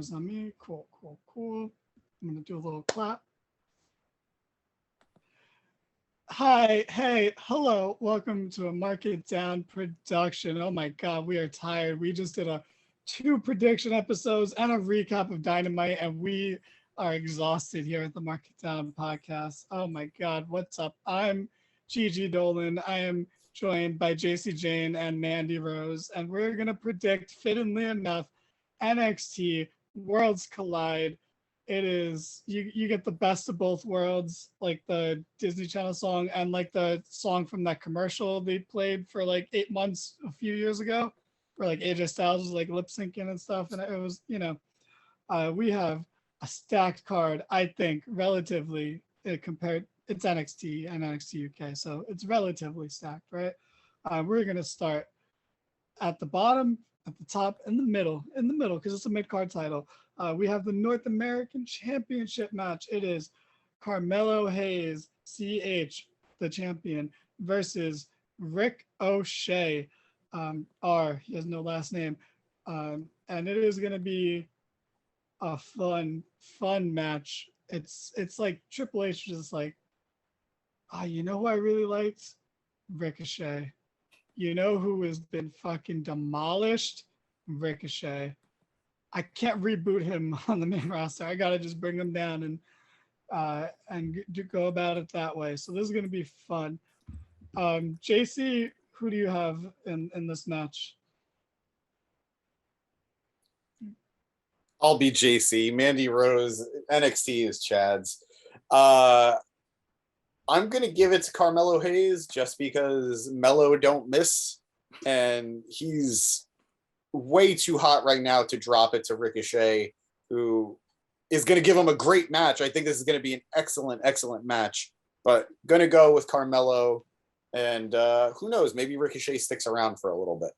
camera's on me. Cool, cool, cool. I'm gonna do a little clap. Hi, hey, hello. Welcome to a Market Down production. Oh my God, we are tired. We just did a 2 prediction episodes and a recap of Dynamite, and we are exhausted here at the Market Down podcast. Oh my God, what's up? I'm Gigi Dolan. I am joined by JC Jane and Mandy Rose, and we're gonna predict, fittingly enough, NXT Worlds Collide. It is you get the best of both worlds, like the Disney Channel song and like the song from that commercial they played for like 8 months a few years ago, where like AJ Styles was like lip syncing and stuff, and it was we have a stacked card, I think, relatively compared. It's NXT and NXT UK, so it's relatively stacked, right? We're gonna start at the bottom, at the top, in the middle, because it's a mid-card title. We have the North American Championship match. It is Carmelo Hayes, CH, the champion, versus Rick O'Shea, R, he has no last name. And it is going to be a fun match. It's like Triple H just like, you know who I really liked? Ricochet. You know who has been fucking demolished? Ricochet. I can't reboot him on the main roster. I gotta just bring him down and go about it that way. So this is gonna be fun. JC, who do you have in this match? I'll be JC. Mandy Rose. NXT is Chad's. I'm gonna give it to Carmelo Hayes just because Mello don't miss, and he's way too hot right now to drop it to Ricochet, who is going to give him a great match. I think this is going to be an excellent match, but going to go with Carmelo, and who knows, maybe Ricochet sticks around for a little bit.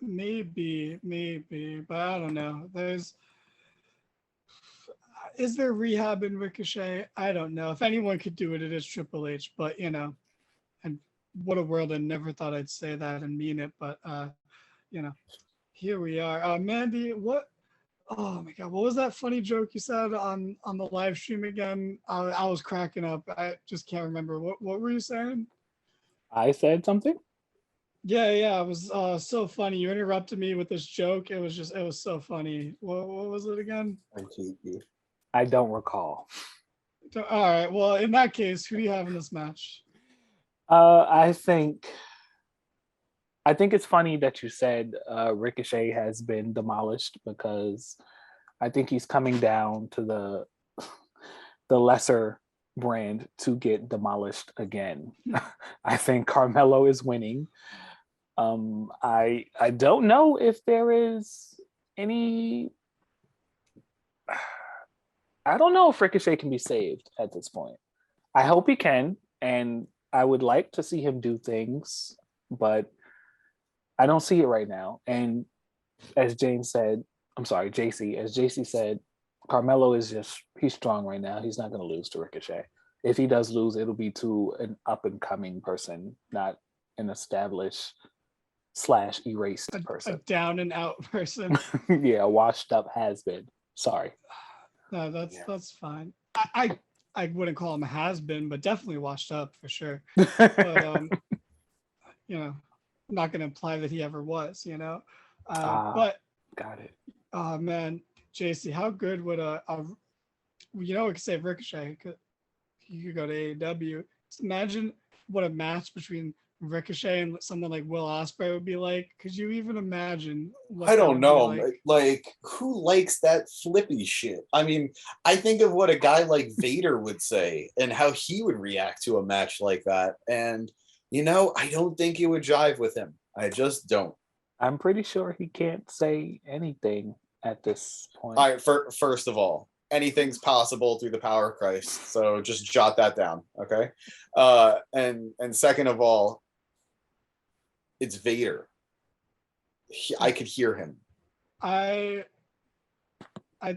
Maybe, but I don't know. Is there rehab in Ricochet? I don't know. If anyone could do it, it is Triple H, but and what a world. I never thought I'd say that and mean it, but here we are. Mandy, oh my God, what was that funny joke you said on the live stream again? I was cracking up. I just can't remember. What were you saying? I said something? Yeah, it was so funny. You interrupted me with this joke. It was so funny. What was it again? I hate you. I don't recall. All right, well, in that case, who do you have in this match? I think it's funny that you said Ricochet has been demolished, because I think he's coming down to the lesser brand to get demolished again. I think Carmelo is winning. I don't know if there is any. I don't know if Ricochet can be saved at this point. I hope he can, and I would like to see him do things, but I don't see it right now. And as JC, as JC said, Carmelo is he's strong right now. He's not going to lose to Ricochet. If he does lose, it'll be to an up-and-coming person, not an established / erased person. A down-and-out person. Yeah, a washed-up has-been. Sorry. No, that's fine. I wouldn't call him a has-been, but definitely washed up for sure. But, I'm not going to imply that he ever was, but got it. Oh man, JC, how good would we could say Ricochet, he could go to AEW. Just imagine what a match between Ricochet and someone like Will Ospreay would be like. Could you even imagine what I don't know, like who likes that flippy shit? I mean, I think of what a guy like Vader would say and how he would react to a match like that, and I don't think it would jive with him. I just don't. I'm pretty sure he can't say anything at this point. All right, first of all, anything's possible through the power of Christ. So just jot that down, okay? And second of all, it's Vader. I could hear him. I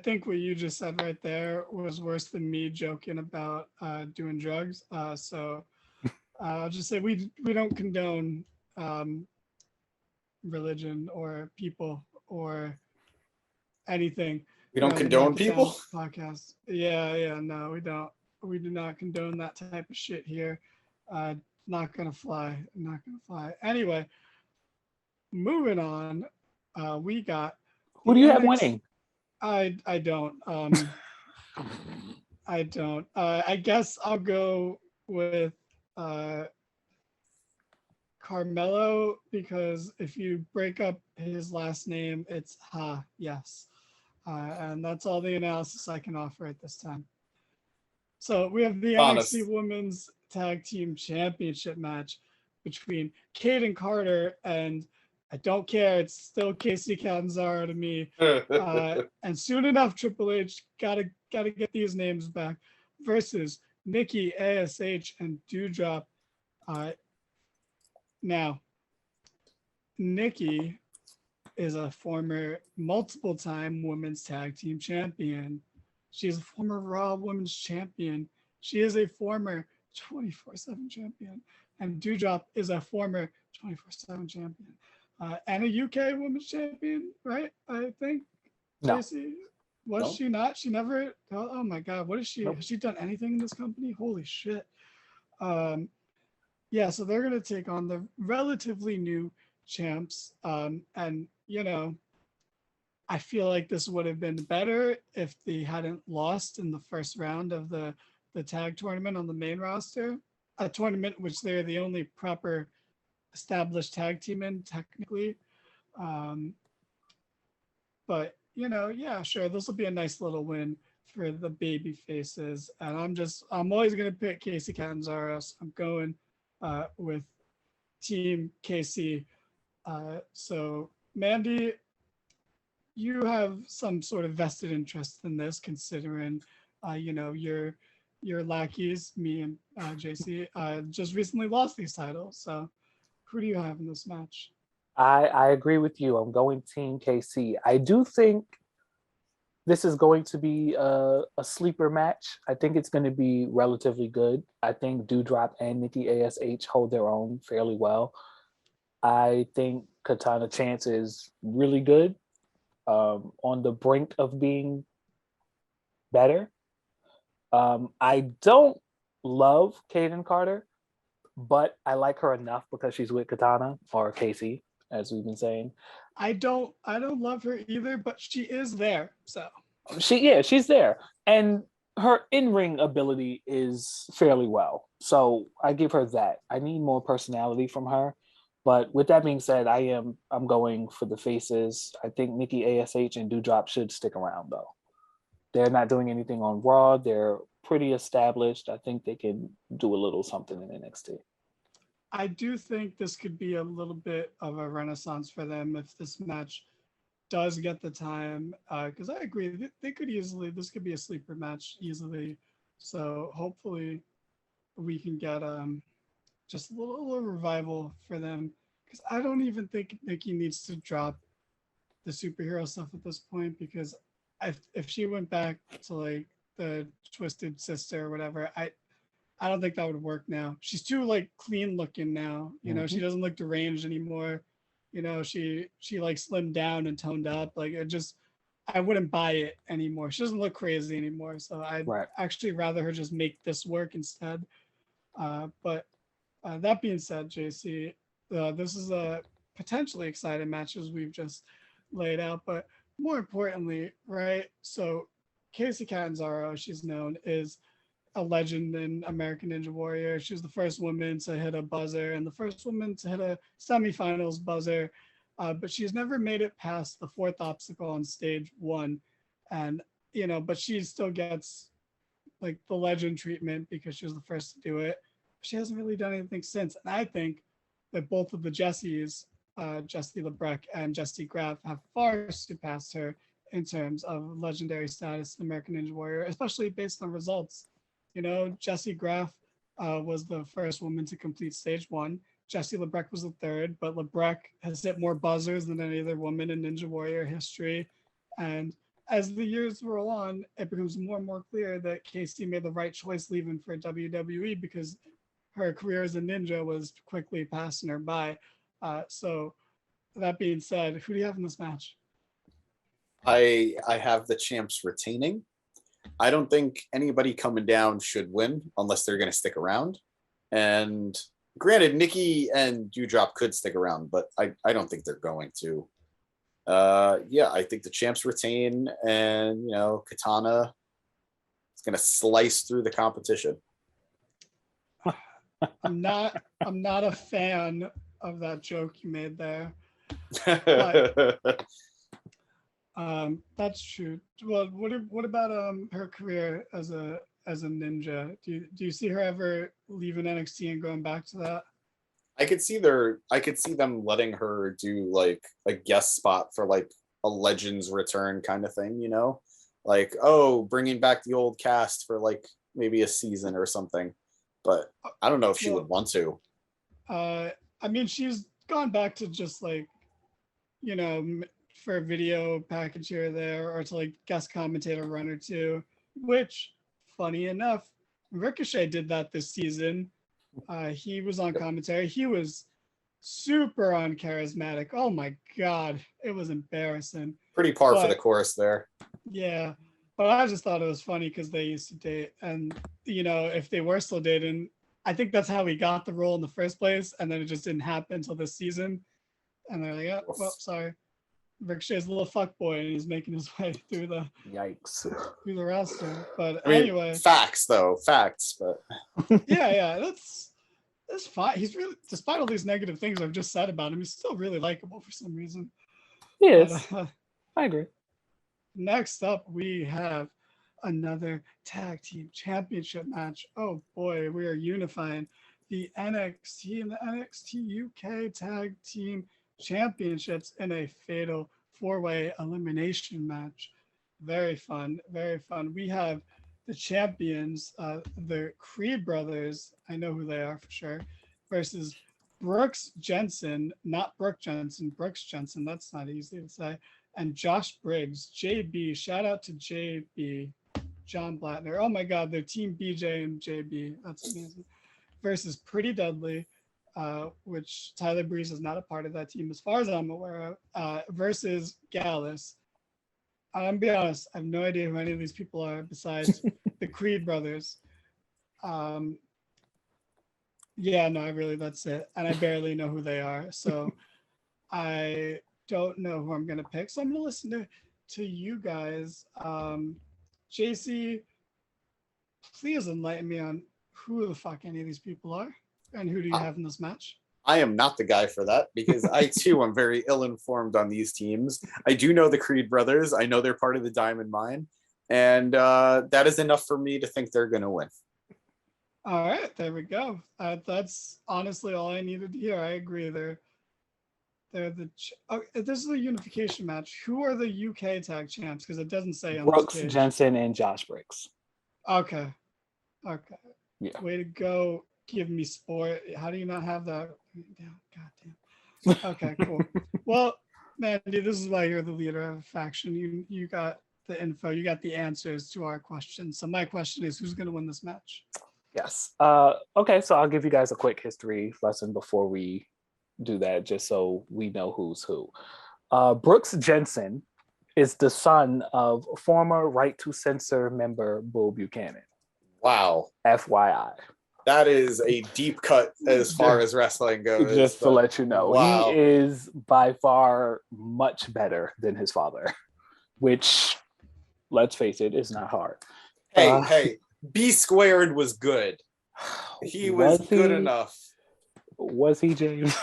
think what you just said right there was worse than me joking about doing drugs. So I'll just say we don't condone religion or people or anything. We don't on the condone Mark It Down people? podcast. Yeah, no, we don't. We do not condone that type of shit here. Not gonna fly. Not gonna fly. Anyway, moving on. We got Who the do you have NXT. winning? I don't. I don't. I guess I'll go with Carmelo, because if you break up his last name, it's Ha. Yes. And that's all the analysis I can offer at this time. So we have the Honest. NXT Women's Tag Team Championship match between Kaden Carter and, I don't care, it's still Casey Catanzaro to me. And soon enough, Triple H gotta get these names back, versus Nikki ASH and Dewdrop. Now, Nikki is a former multiple-time women's tag team champion. She is a former Raw Women's Champion. She is a former 24/7 champion. And Dewdrop is a former 24/7 champion. And a UK Women's Champion, right? I think. No. JC? Was No. she not? She never. Oh my God. What is she? Nope. Has she done anything in this company? Holy shit. Yeah, so they're going to take on the relatively new champs. And, you know, I feel like this would have been better if they hadn't lost in the first round of the tag tournament on the main roster, a tournament which they're the only proper established tag team in, technically. But, you know, yeah, sure, this will be a nice little win for the baby faces. And I'm always going to pick Casey Catanzaro. So I'm going with Team KC. So, Mandy, you have some sort of vested interest in this, considering, you know, your lackeys, me and JC, just recently lost these titles. So, who do you have in this match? I agree with you. I'm going Team KC. I do think this is going to be a sleeper match. I think it's going to be relatively good. I think Dewdrop and Nikki ASH hold their own fairly well. I think Katana Chance is really good, on the brink of being better. I don't love Kaden Carter, but I like her enough because she's with Katana, or Casey, as we've been saying. I don't love her either, but she is there. So she's there, and her in-ring ability is fairly well. So I give her that. I need more personality from her. But with that being said, I'm going for the faces. I think Nikki ASH and Dewdrop should stick around, though. They're not doing anything on Raw. They're pretty established. I think they can do a little something in NXT. I do think this could be a little bit of a renaissance for them if this match does get the time. Because I agree, they could easily, this could be a sleeper match easily. So hopefully we can get just a little revival for them. Because I don't even think Nikki needs to drop the superhero stuff at this point, because if she went back to like the Twisted Sister or whatever, I don't think that would work now. She's too like clean looking now. You know, she doesn't look deranged anymore. You know, she like slimmed down and toned up. Like I wouldn't buy it anymore. She doesn't look crazy anymore. So I'd actually rather her just make this work instead. But that being said, JC, this is a potentially exciting match as we've just laid out. But more importantly, right? So Casey Catanzaro, she's known, is a legend in American Ninja Warrior. She was the first woman to hit a buzzer and the first woman to hit a semifinals buzzer. But she's never made it past the fourth obstacle on stage one. And, you know, but she still gets like the legend treatment because she was the first to do it. She hasn't really done anything since. And I think that both of the Jessies, Jessie LeBrecq and Jessie Graff, have far surpassed her in terms of legendary status in American Ninja Warrior, especially based on results. You know, Jessie Graff was the first woman to complete stage one. Jessie LeBrecq was the third, but LeBrecq has hit more buzzers than any other woman in Ninja Warrior history. And as the years roll on, it becomes more and more clear that Casey made the right choice leaving for WWE, because her career as a ninja was quickly passing her by. So that being said, who do you have in this match? I have the champs retaining. I don't think anybody coming down should win unless they're going to stick around. And granted, Nikki and Dewdrop could stick around, but I don't think they're going to. Yeah, I think the champs retain, and Katana is going to slice through the competition. I'm not a fan of that joke you made there. But, that's true. Well, what about her career as a ninja? Do you see her ever leaving NXT and going back to that? I could see them letting her do like a guest spot for like a Legends return kind of thing, like, oh, bringing back the old cast for like maybe a season or something. But I don't know if she would want to. I mean, she's gone back to just like, for a video package here or there, or to like guest commentator run or two, which, funny enough, Ricochet did that this season. He was on commentary. He was super uncharismatic. Oh my God, it was embarrassing. Pretty par for the course there. Yeah, but I just thought it was funny because they used to date, and if they were still dating, I think that's how he got the role in the first place, and then it just didn't happen until this season. And they're like, yeah, well, sorry. Ricochet's a little fuckboy, and he's making his way through the through the roster. But anyway, facts. But yeah, that's fine. He's really, despite all these negative things I've just said about him, he's still really likable for some reason. Yes, I agree. Next up, we have another tag team championship match. Oh boy, we are unifying the NXT and the NXT UK tag team championships in a fatal four-way elimination match. Very fun, very fun. We have the champions, the Creed brothers, I know who they are for sure, versus Brooks Jensen, not Brooke Jensen, Brooks Jensen, that's not easy to say, and Josh Briggs, JB, shout out to JB, John Blattner. Oh my God, they're Team BJ and JB, that's amazing. Versus Pretty Deadly, which Tyler Breeze is not a part of that team as far as I'm aware of, versus Gallus. I'm gonna be honest, I have no idea who any of these people are besides the Creed brothers. Yeah, no, that's it. And I barely know who they are. So I don't know who I'm gonna pick. So I'm gonna listen to you guys. JC, please enlighten me on who the fuck any of these people are and who do you have in this match? I am not the guy for that because I too am very ill-informed on these teams. I do know the Creed brothers. I know they're part of the Diamond Mine, and that is enough for me to think they're going to win. All right, there we go. That's honestly all I needed to hear. I agree. They're this is a unification match. Who are the UK tag champs? Because it doesn't say on Brooks this page. Jensen and Josh Briggs. Okay. Yeah. Way to go. Give me sport. How do you not have that? God damn. Okay, cool. Well, Mandy, this is why you're the leader of a faction. You got the info. You got the answers to our questions. So my question is, who's going to win this match? Yes. Okay, so I'll give you guys a quick history lesson before we do that, just so we know who's who. Brooks Jensen is the son of former Right to Censor member Bull Buchanan. Wow. FYI. That is a deep cut as far as wrestling goes. Just to let you know, wow. He is by far much better than his father, which, let's face it, is not hard. Hey, B squared was good. He was good enough. Was he, James?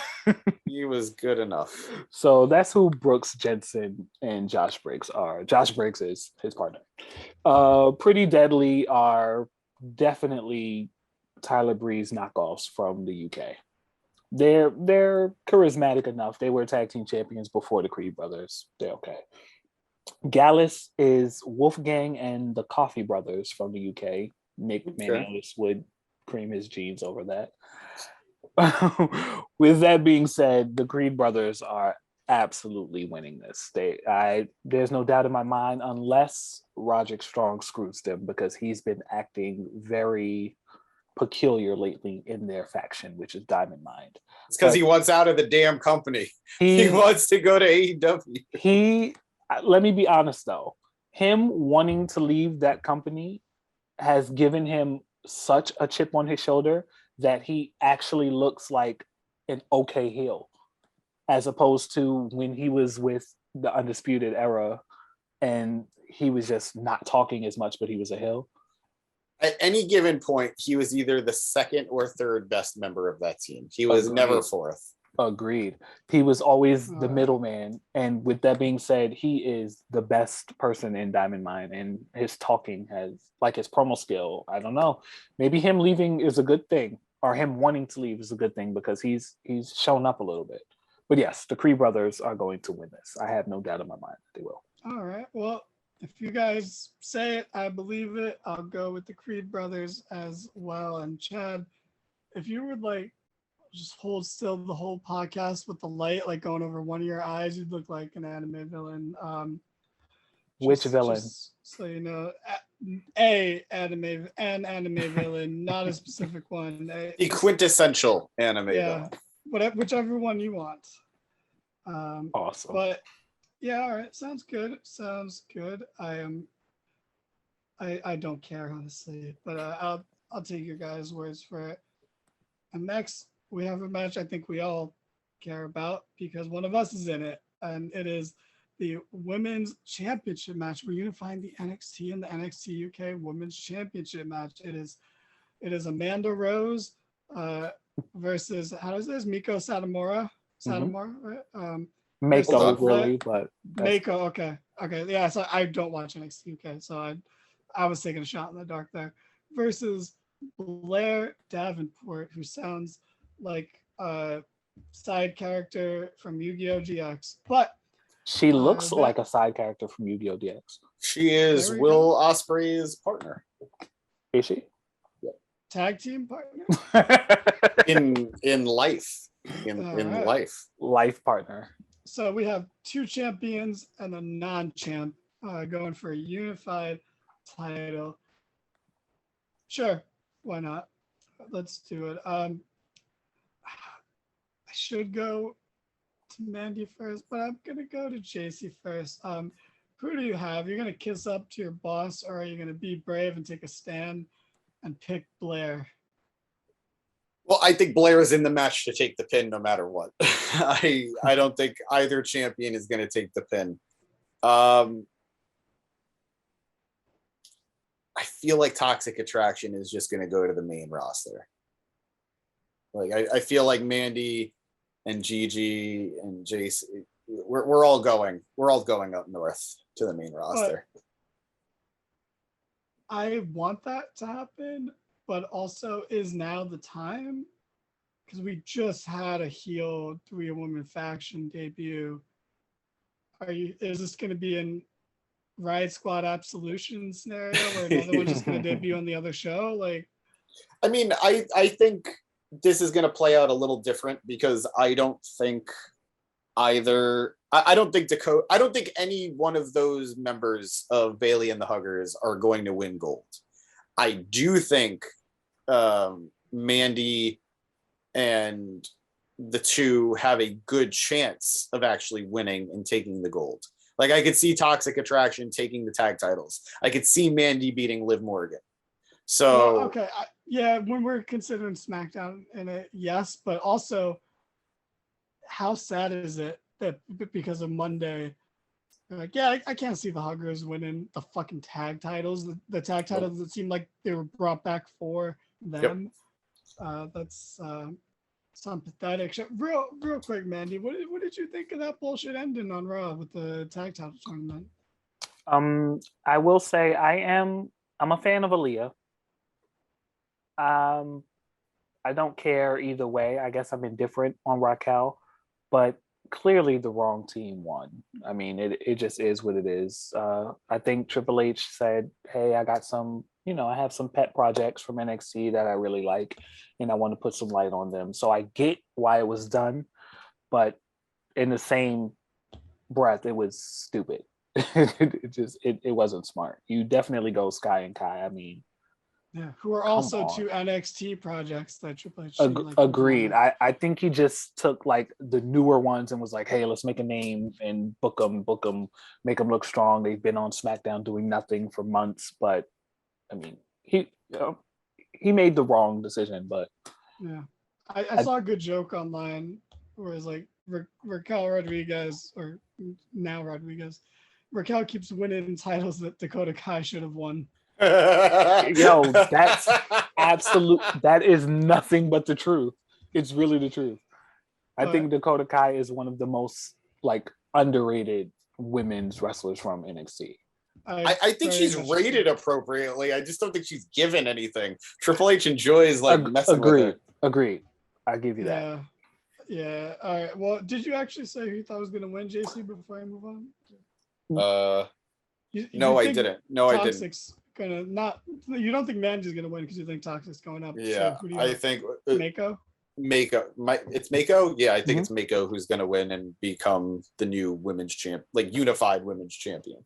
He was good enough. So that's who Brooks Jensen and Josh Briggs are. Josh Briggs is his partner. Pretty Deadly are definitely Tyler Breeze knockoffs from the UK. They're charismatic enough. They were tag team champions before the Creed brothers. They're okay. Gallus is Wolfgang and the Coffee Brothers from the UK. Nick Manialis would cream his jeans over that. With that being said, the Creed brothers are absolutely winning this. There's no doubt in my mind, unless Roderick Strong screws them, because he's been acting very peculiar lately in their faction, which is Diamond Mind. It's because he wants out of the damn company. He wants to go to AEW. let me be honest though. Him wanting to leave that company has given him such a chip on his shoulder that he actually looks like an okay heel, as opposed to when he was with the Undisputed Era and he was just not talking as much, but he was a heel. At any given point, he was either the second or third best member of that team. He was never fourth. Agreed. He was always the middleman. And with that being said, he is the best person in Diamond Mine, and his talking has, like his promo skill, I don't know. Maybe him leaving is a good thing, or him wanting to leave is a good thing because he's shown up a little bit. But yes, the Creed brothers are going to win this. I have no doubt in my mind that they will. All right. Well, if you guys say it, I believe it. I'll go with the Creed brothers as well. And Chad, if you would like just hold still the whole podcast with the light like going over one of your eyes, you'd look like an anime villain. Which villain? Just so you know, an anime villain, not a specific one. The quintessential anime villain. Whichever one you want. Awesome. But yeah, all right, sounds good. Sounds good. I don't care honestly, but I'll take your guys' words for it. And next, we have a match I think we all care about because one of us is in it, and it is the Women's Championship match. We're unifying the NXT and the NXT UK Women's Championship match. It is Amanda Rose versus, how is this? Miko Satomura? Right? Mako, really, but Mako, okay. Yeah, so I don't watch NXT UK, so I was taking a shot in the dark there. Versus Blair Davenport, who sounds like a side character from Yu-Gi-Oh! GX, but she looks like a side character from Yu-Gi-Oh! DX. She is Will Ospreay's partner. Is she? Yeah. Tag team partner? in life. In life. Life partner. So we have two champions and a non-champ going for a unified title. Sure, why not? Let's do it. I should go to Mandy first, but I'm gonna go to JC first. Who do you have? You're gonna kiss up to your boss, or are you gonna be brave and take a stand and pick Blair? Well, I think Blair is in the match to take the pin no matter what. I don't think either champion is going to take the pin. I feel like Toxic Attraction is just going to go to the main roster. Like I feel like Mandy and Gigi and Jace, we're all going up north to the main roster. But I want that to happen, but also is now the time, because we just had a heel 3-woman faction debut. Is this going to be an Riot Squad Absolution scenario where another one's just going to debut on the other show? Like, I mean, I think this is going to play out a little different because I don't think either. I don't think Dakota. I don't think any one of those members of Bailey and the Huggers are going to win gold. I do think Mandy and the two have a good chance of actually winning and taking the gold. Like I could see Toxic Attraction taking the tag titles. I could see Mandy beating Liv Morgan. So well, okay, when we're considering SmackDown in it, yes, but also, how sad is it that because of Monday, like, yeah, I can't see the Huggers winning the fucking tag titles. The tag titles that seemed like they were brought back for them. Yep. That's some pathetic shit. Real quick, Mandy, what did you think of that bullshit ending on Raw with the tag title tournament? I will say I'm a fan of Aaliyah. I don't care either way. I guess I'm indifferent on Raquel, but clearly the wrong team won. I mean, it just is what it is. I think Triple H said, hey, I got some, I have some pet projects from NXT that I really like, and I want to put some light on them. So I get why it was done, but in the same breath, it was stupid. It wasn't smart. You definitely go Sky and Kai. I mean, Yeah, who are also two NXT projects that Triple H. Agreed. I think he just took like the newer ones and was like, hey, let's make a name and book them, make them look strong. They've been on SmackDown doing nothing for months, but I mean, he made the wrong decision. But yeah, I saw a good joke online where it's like Raquel Rodriguez, or now Rodriguez, Raquel keeps winning titles that Dakota Kai should have won. Yo, that's absolute. That is nothing but the truth. It's really the truth. I think Dakota Kai is one of the most like underrated women's wrestlers from NXT. I think she's rated appropriately. I just don't think she's given anything. Triple H enjoys like messing with her. Agreed. I give you that. Yeah. All right. Well, did you actually say who you thought was going to win, JC, before I move on? No, I didn't. No, I didn't. Gonna not. You don't think Mandy's gonna win because you think Toxic's going up. Yeah, so I think Mako. It's Mako. Yeah, I think it's Mako who's gonna win and become the new women's champ, like unified women's champion.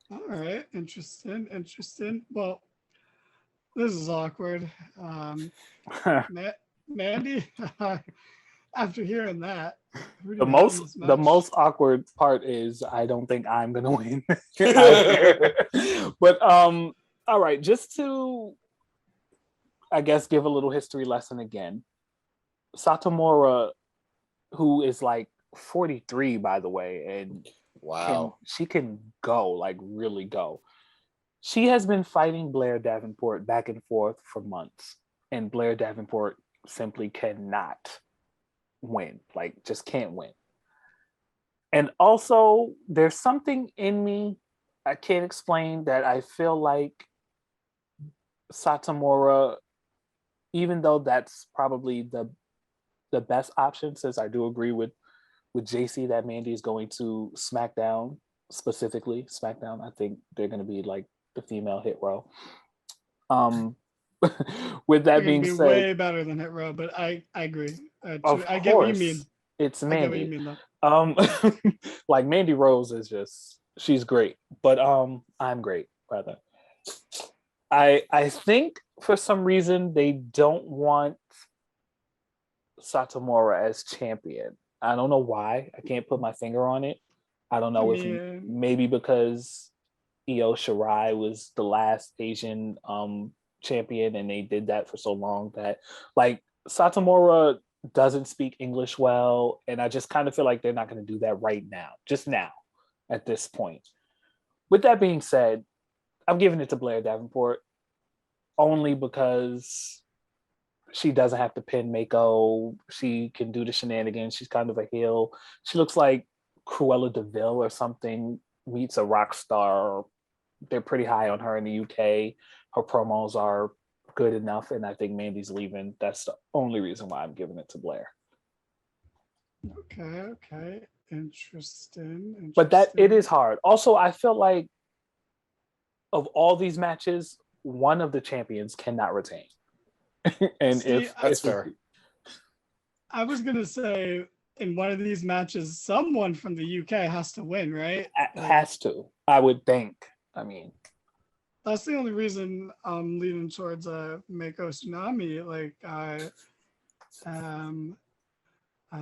All right, interesting. Well, this is awkward. Mandy, after hearing that, the most awkward part is I don't think I'm gonna win. But all right, just to I guess give a little history lesson again. Satomura, who is like 43 by the way, and wow, she can go, like really go. She has been fighting Blair Davenport back and forth for months, and Blair Davenport simply cannot win, like just can't win. And also there's something in me I can't explain that I feel like Satomura, even though that's probably the best option, since I do agree with JC that Mandy is going to SmackDown, specifically SmackDown. I think they're going to be like the female Hit Row. With that being said, way better than Hit Row, but I agree. I get what you mean. It's Mandy. I get what you mean, though. Like Mandy Rose is just, she's great, but I'm great rather. I think for some reason they don't want Satomura as champion. I don't know why. I can't put my finger on it. I don't know if maybe because Io Shirai was the last Asian champion and they did that for so long that like Satomura doesn't speak English well, and I just kind of feel like they're not going to do that right now, just now at this point. With that being said, I'm giving it to Blair Davenport only because she doesn't have to pin Mako. She can do the shenanigans. She's kind of a heel. She looks like Cruella DeVille or something meets a rock star. They're pretty high on her in the UK. Her promos are good enough, and I think Mandy's leaving. That's the only reason why I'm giving it to Blair. Okay. Interesting. But that it is hard. Also, I feel like of all these matches, one of the champions cannot retain. And that's fair. I was gonna say in one of these matches, someone from the UK has to win, right? Has to, I would think. I mean, that's the only reason I'm leaning towards Mako Tsunami. Like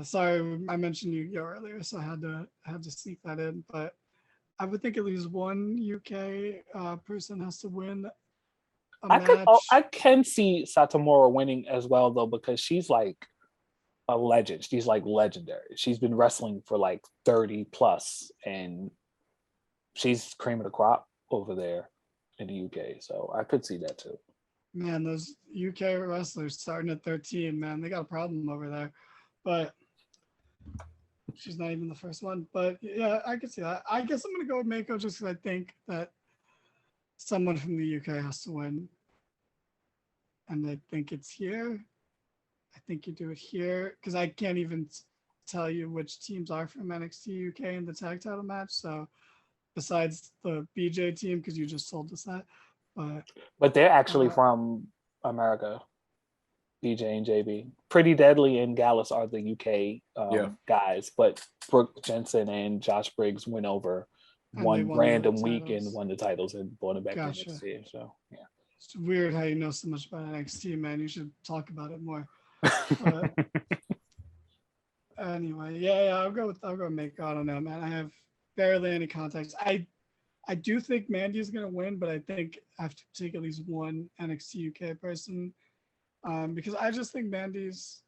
sorry, I mentioned Yu-Gi-Oh earlier, so I had to sneak that in. But I would think at least one UK person has to win a match. I can see Satomura winning as well, though, because she's like a legend. She's like legendary. She's been wrestling for like 30 plus, and she's cream of the crop over there in the UK. So I could see that too. Man, those UK wrestlers starting at 13, man, they got a problem over there. But she's not even the first one. But yeah, I could see that. I guess I'm gonna go with Mako just because I think that someone from the UK has to win. And I think it's here. I think you do it here because I can't even tell you which teams are from NXT UK in the tag title match. So besides the BJ team, because you just told us that. But they're actually from America. BJ and JB. Pretty Deadly and Gallus are the UK guys, but Brooke Jensen and Josh Briggs went over one random week and won the titles and brought it back to NXT. So yeah. It's weird how you know so much about NXT, man. You should talk about it more. But anyway, yeah, I'll go with Mako. I don't know, man. I have barely any context. I do think Mandy's gonna win, but I think I have to take at least one NXT UK person, because I just think Mandy's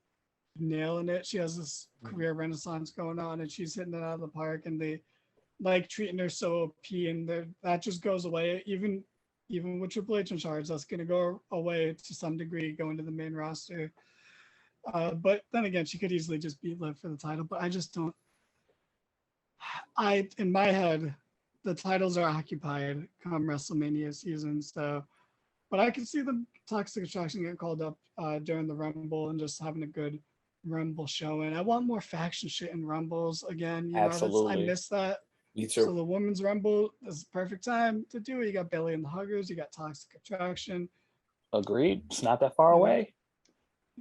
nailing it. She has this career renaissance going on, and she's hitting it out of the park. And they like treating her so OP, and that just goes away. Even with Triple H in charge, that's gonna go away to some degree, going to the main roster. But then again, she could easily just beat Liv for the title. But I just don't. In my head, the titles are occupied come WrestleMania season. So, but I can see the Toxic Attraction getting called up during the Rumble and just having a good Rumble showing. I want more faction shit in Rumbles again. You Absolutely. know, I miss that. Me too. So the women's Rumble is the perfect time to do it. You got Bayley and the Huggers. You got Toxic Attraction. Agreed. It's not that far away.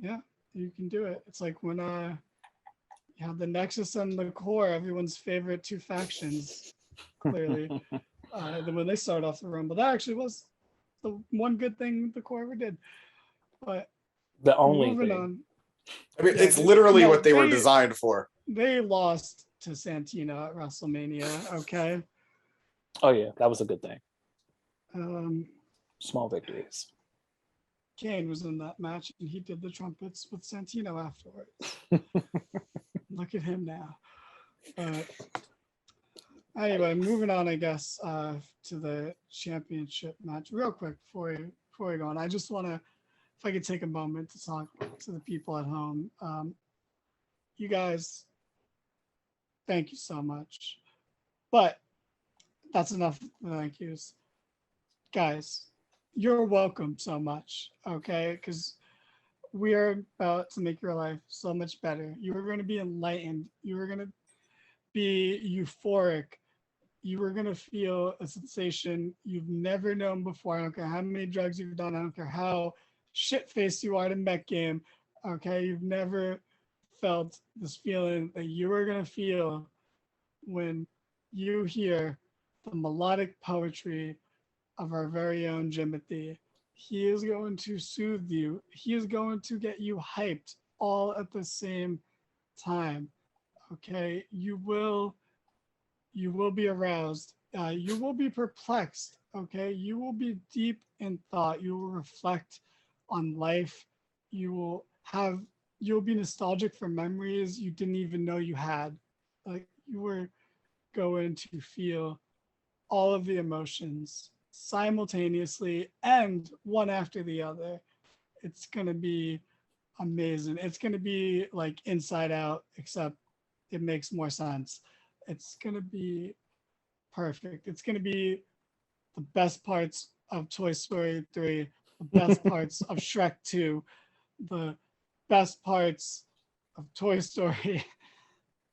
Yeah, you can do it. It's like when you have the Nexus and the Core, everyone's favorite two factions, clearly. Then when they start off the Rumble, that actually was the one good thing the Core ever did. But The only moving thing. on. I mean, Yeah, it's literally no, what they were designed for. They lost to Santino at WrestleMania, okay? Oh yeah, that was a good thing. Um, Small victories. Kane was in that match, and he did the trumpets with Santino afterwards. Look at him now. Anyway, moving on, I guess, to the championship match. Real quick, before we go on, I just want to, if I could take a moment to talk to the people at home. You guys, thank you so much. But that's enough thank yous. Guys, you're welcome so much, okay? Because we are about to make your life so much better. You are going to be enlightened. You are going to be euphoric. You are going to feel a sensation you've never known before. I don't care how many drugs you've done. I don't care how shit-faced you are in Met game. Okay, you've never felt this feeling that you are going to feel when you hear the melodic poetry of our very own Jimothy. He is going to soothe you. He is going to get you hyped all at the same time. Okay, you will be aroused. You will be perplexed. Okay, you will be deep in thought. You will reflect on life. You'll be nostalgic for memories you didn't even know you had. Like, you were going to feel all of the emotions simultaneously and one after the other. It's going to be amazing. It's going to be like Inside Out, except it makes more sense. It's going to be perfect. It's going to be the best parts of Toy Story 3, the best parts of Shrek 2, the best parts of Toy Story,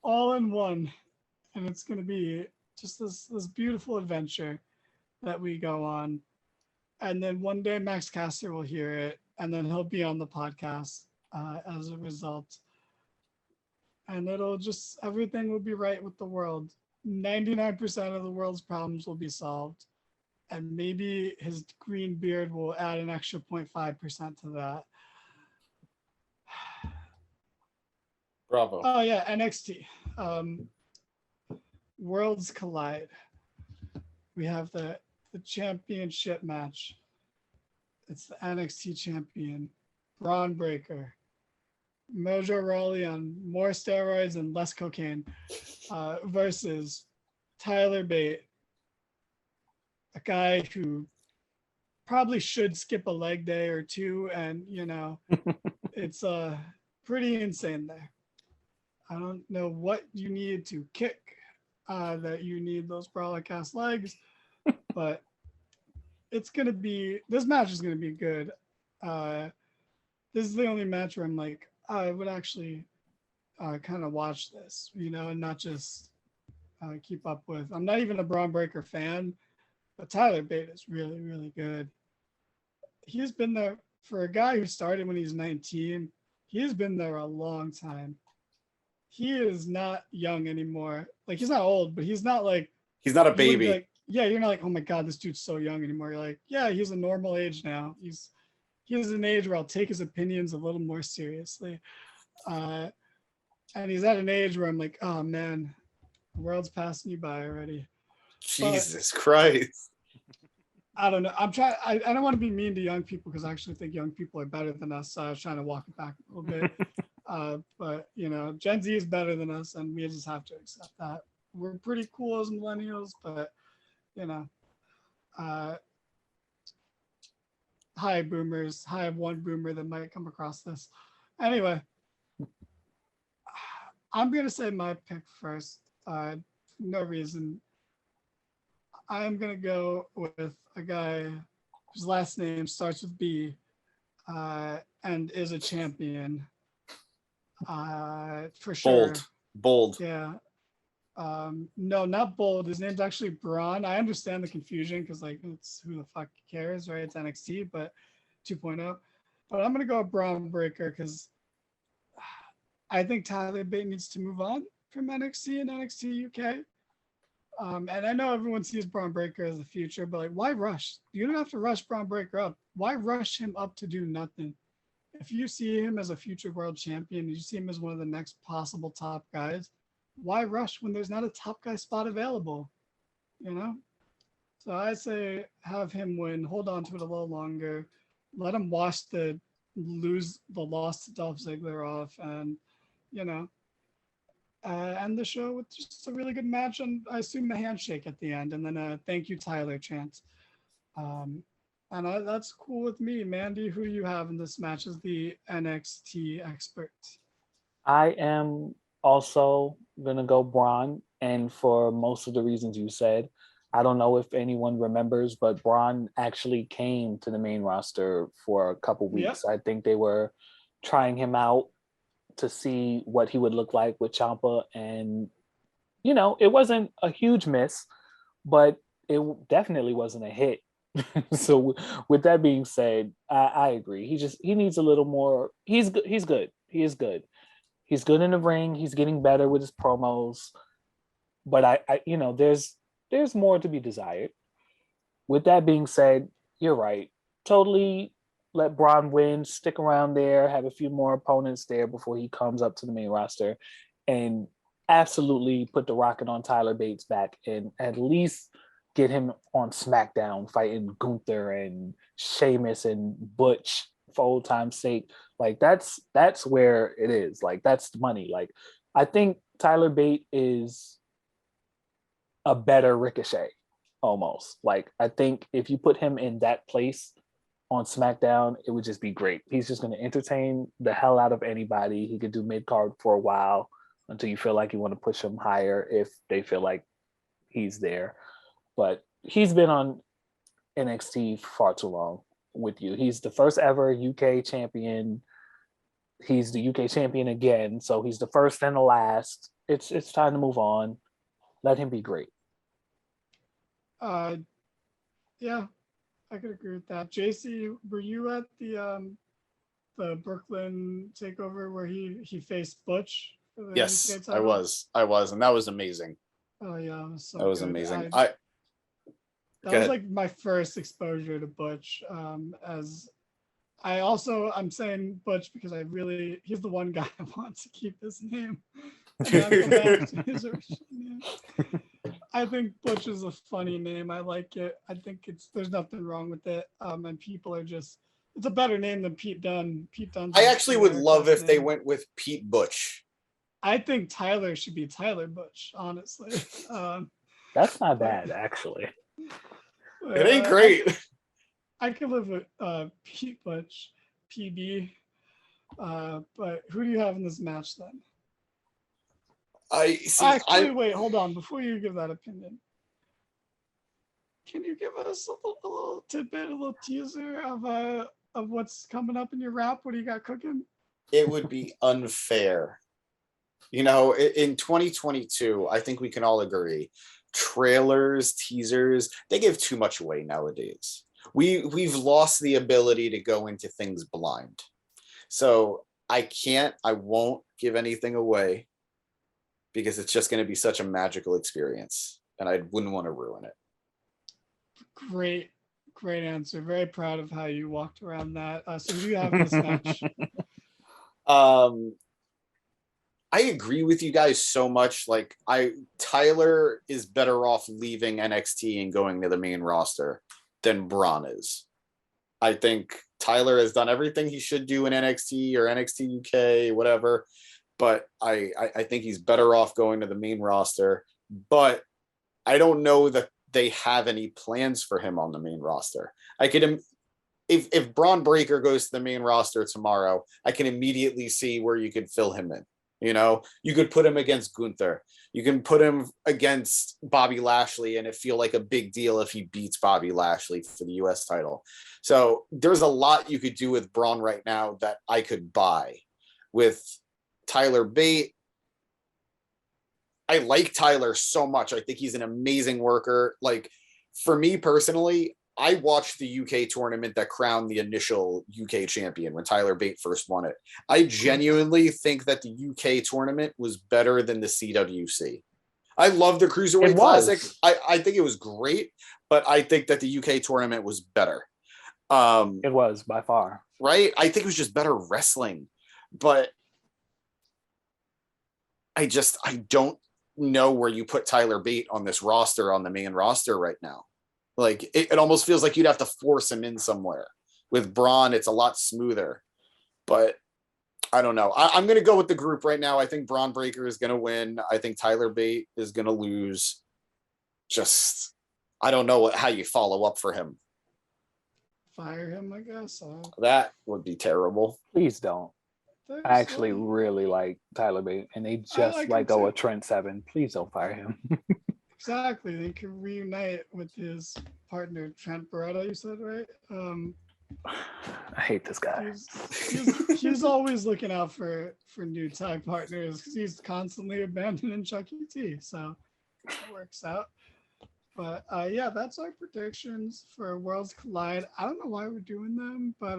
all in one. And it's going to be just this beautiful adventure that we go on. And then one day Max Caster will hear it, and then he'll be on the podcast as a result. And everything will be right with the world. 99% of the world's problems will be solved. And maybe his green beard will add an extra 0.5% to that. Bravo. Oh yeah, NXT. Worlds Collide. We have the championship match. It's the NXT champion, Bron Breakker. Mojo Rawley on more steroids and less cocaine versus Tyler Bate, a guy who probably should skip a leg day or two, and it's pretty insane there. I don't know what you need to kick that you need those broadcast legs, but this match is gonna be good. This is the only match where I'm like, I would actually kind of watch this, and not just keep up with. I'm not even a Bron Breakker fan, but Tyler Bate is really, really good. He's been there for a guy who started when he's 19. He has been there a long time. He is not young anymore. Like, he's not old, but he's not like he's not a baby. yeah, you're not like, oh my God, this dude's so young anymore. You're like, yeah, he's a normal age now. He's an age where I'll take his opinions a little more seriously. And he's at an age where I'm like, oh man, the world's passing you by already. Jesus Christ. I don't know. I don't want to be mean to young people because I actually think young people are better than us. So I was trying to walk it back a little bit. But you know, Gen Z is better than us, and we just have to accept that. We're pretty cool as millennials, but you know, hi boomers. Hi, one boomer that might come across this. Anyway, I'm gonna say my pick first. No reason. I'm gonna go with a guy whose last name starts with B, and is a champion. For sure. Bold. Yeah. No, not Bold. His name's actually Bron. I understand the confusion because like it's who the fuck cares, right? It's NXT, but 2.0. But I'm gonna go with Bron Breakker because I think Tyler Bate needs to move on from NXT and NXT UK. And I know everyone sees Bron Breakker as the future, but like, why rush? You don't have to rush Bron Breakker up. Why rush him up to do nothing? If you see him as a future world champion, you see him as one of the next possible top guys, why rush when there's not a top guy spot available? You know? So I say have him win, hold on to it a little longer, let him wash the loss to Dolph Ziggler off, and you know, end the show with just a really good match, and I assume a handshake at the end, and then a thank you Tyler chant. And that's cool with me. Mandy, who do you have in this match as the NXT expert? I am also gonna go Braun, and for most of the reasons you said. I don't know if anyone remembers, but Braun actually came to the main roster for a couple weeks. Yep. I think they were trying him out to see what he would look like with Ciampa, and you know, it wasn't a huge miss, but it definitely wasn't a hit. So with that being said, I agree. He needs a little more. He's good. He is good. He's good in the ring. He's getting better with his promos, but I you know, there's more to be desired. With that being said, you're right. Totally let Braun win, stick around there, have a few more opponents there before he comes up to the main roster, and absolutely put the rocket on Tyler Bates' back and at least get him on SmackDown fighting Gunther and Sheamus and Butch for old time's sake. Like that's where it is. Like that's the money. Like I think Tyler Bate is a better Ricochet almost. Like I think if you put him in that place on SmackDown, it would just be great. He's just going to entertain the hell out of anybody. He could do mid-card for a while until you feel like you want to push him higher if they feel like he's there. But he's been on NXT far too long with you. He's the first ever UK champion. He's the UK champion again, so he's the first and the last. It's time to move on. Let him be great. Yeah, I could agree with that. JC, were you at the Brooklyn takeover where he faced Butch? Yes, I was, and that was amazing. Oh yeah, it was so that was good. amazing. That was like my first exposure to Butch. As I'm saying Butch because he's the one guy I want to keep his name. I think Butch is a funny name. I like it. I think there's nothing wrong with it. And people are it's a better name than Pete Dunne. Pete Dunne. I actually would love if they went with Pete Butch. I think Tyler should be Tyler Butch, honestly. That's not bad, actually. It ain't great. I could live with Pete Butch, PB. But who do you have in this match then? Wait, hold on. Before you give that opinion, can you give us a little tidbit, a little teaser of what's coming up in your wrap? What do you got cooking? It would be unfair. You know, in 2022, I think we can all agree, trailers, teasers, they give too much away nowadays. We've lost the ability to go into things blind. So I won't give anything away because it's just going to be such a magical experience and I wouldn't want to ruin it. Great, great answer. Very proud of how you walked around that. So who do you have in this match? I agree with you guys so much. Like, Tyler is better off leaving NXT and going to the main roster than Bron is. I think Tyler has done everything he should do in NXT or NXT UK, whatever. But I think he's better off going to the main roster. But I don't know that they have any plans for him on the main roster. I could, if Bron Breakker goes to the main roster tomorrow, I can immediately see where you could fill him in. You know, you could put him against Gunther. You can put him against Bobby Lashley, and it feel like a big deal if he beats Bobby Lashley for the US title. So there's a lot you could do with Braun right now that I could buy. With Tyler Bate, I like Tyler so much. I think he's an amazing worker. Like, for me personally, I watched the UK tournament that crowned the initial UK champion when Tyler Bate first won it. I genuinely think that the UK tournament was better than the CWC. I love the Cruiserweight Classic. I think it was great, but I think that the UK tournament was better. It was by far. Right? I think it was just better wrestling. But I don't know where you put Tyler Bate on this roster, on the main roster right now. Like, it almost feels like you'd have to force him in somewhere. With Braun, it's a lot smoother. But I don't know. I'm going to go with the group right now. I think Bron Breakker is going to win. I think Tyler Bate is going to lose. Just, I don't know how you follow up for him. Fire him, I guess. That would be terrible. Please don't. I actually really like Tyler Bate, and they just let go of Trent Seven. Please don't fire him. Exactly. They can reunite with his partner, Trent Beretta, you said, right? I hate this guy. He's always looking out for new tag partners because he's constantly abandoning Chuck E. T. So it works out. But yeah, that's our predictions for Worlds Collide. I don't know why we're doing them, but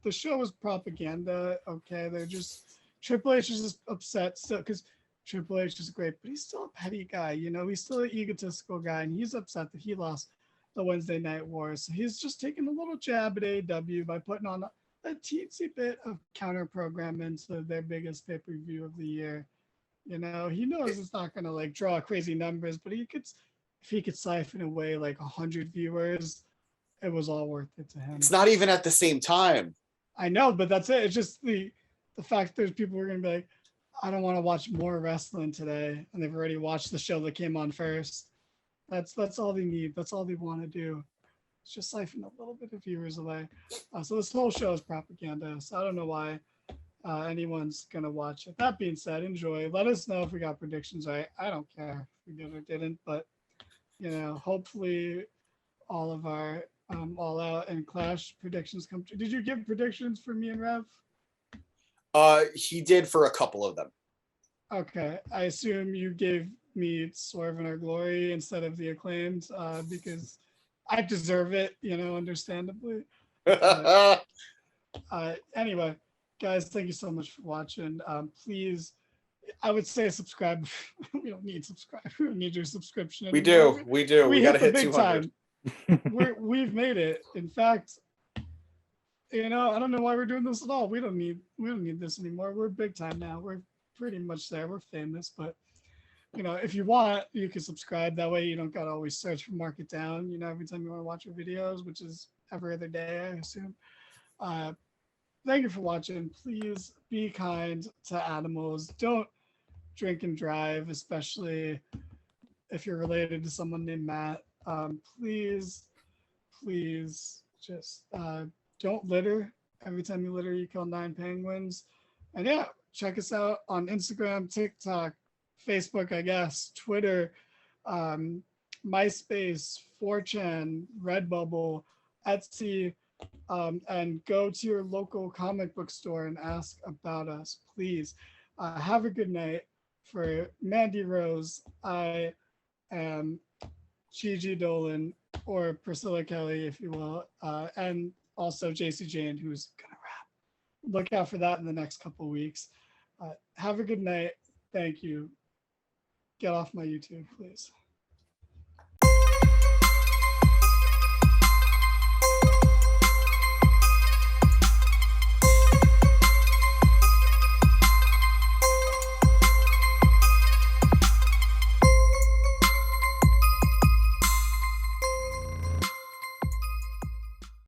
the show was propaganda. Okay, they're just Triple H is just upset still because Triple H is great, but he's still a petty guy. You know, he's still an egotistical guy, and he's upset that he lost the Wednesday Night Wars. So he's just taking a little jab at AEW by putting on a teensy bit of counter program into their biggest pay-per-view of the year. You know, he knows it's not going to like draw crazy numbers, but if he could siphon away like 100 viewers, it was all worth it to him. It's not even at the same time. I know, but that's it. It's just the fact there's people who are going to be like, I don't want to watch more wrestling today, and they've already watched the show that came on first. That's all they need. That's all they want to do. It's just siphon a little bit of viewers away. So this whole show is propaganda. So I don't know why anyone's gonna watch it. That being said, enjoy. Let us know if we got predictions right. I don't care if we did or didn't, but you know, hopefully all of our All Out and Clash predictions come true. Did you give predictions for me and Rev? He did for a couple of them. Okay, I assume you gave me Swerve in Our Glory instead of the Acclaimed because I deserve it, you know, understandably. Anyway, guys, thank you so much for watching. Please, I would say subscribe. We don't need subscribe. We don't need your subscription anymore. We do. We got to hit 200. We've made it. In fact, you know, I don't know why we're doing this at all. We don't need this anymore. We're big time now. We're pretty much there. We're famous, but you know, if you want, you can subscribe. That way you don't gotta always search for Mark It Down, you know, every time you want to watch our videos, which is every other day, I assume. Thank you for watching. Please be kind to animals. Don't drink and drive, especially if you're related to someone named Matt. Please just don't litter. Every time you litter, you kill 9 penguins. And yeah, check us out on Instagram, TikTok, Facebook, I guess, Twitter, MySpace, 4chan, Redbubble, Etsy, and go to your local comic book store and ask about us, please. Have a good night. For Mandy Rose, I am Gigi Dolan, or Priscilla Kelly, if you will, and also JC Jane, who's gonna rap. Look out for that in the next couple weeks. Have a good night. Thank you. Get off my YouTube, please.